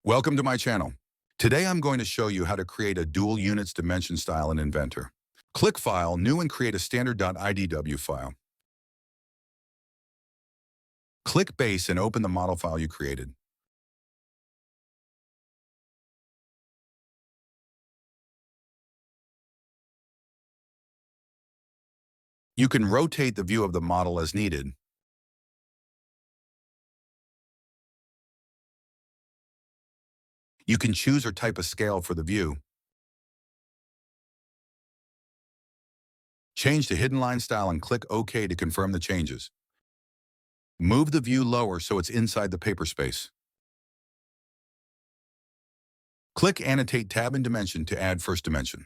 Welcome to my channel. Today I'm going to show you how to create a dual units dimension style in Inventor. Click File, New and create a standard.idw file. Click Base and open the model file you created. You can rotate the view of the model as needed. You can choose or type a scale for the view. Change to hidden line style and click OK to confirm the changes. Move the view lower so it's inside the paper space. Click Annotate tab in Dimension to add first dimension.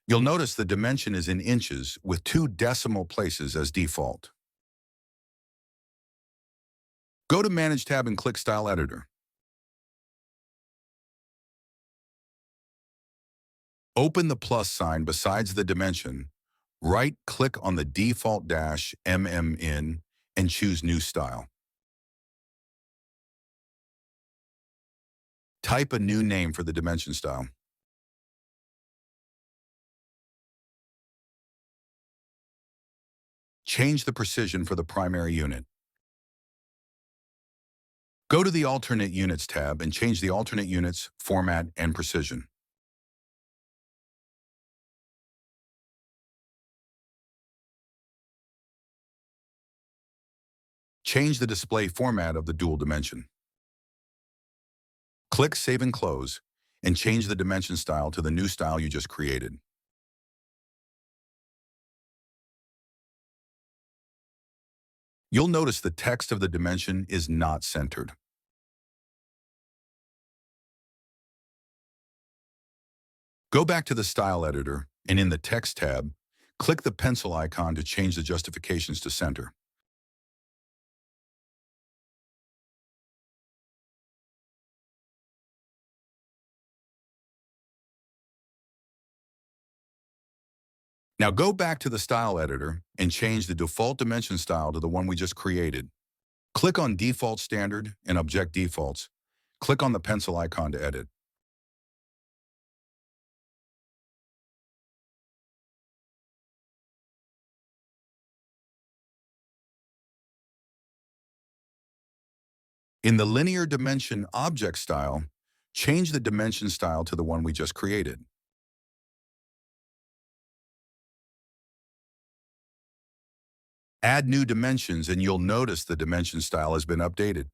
You'll notice the dimension is in inches with 2 decimal places as default. Go to Manage tab and click Style Editor. Open the plus sign besides the dimension, right-click on the default dash in and choose New Style. Type a new name for the dimension style. Change the precision for the primary unit. Go to the Alternate Units tab and change the alternate units, format, and precision. Change the display format of the dual dimension. Click Save and Close, and change the dimension style to the new style you just created. You'll notice the text of the dimension is not centered. Go back to the Style Editor, and in the Text tab, click the pencil icon to change the justifications to center. Now go back to the Style Editor and change the default dimension style to the one we just created. Click on Default Standard and Object Defaults. Click on the pencil icon to edit. In the Linear Dimension Object style, change the dimension style to the one we just created. Add new dimensions and you'll notice the dimension style has been updated.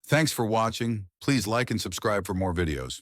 Thanks for watching. Please like and subscribe for more videos.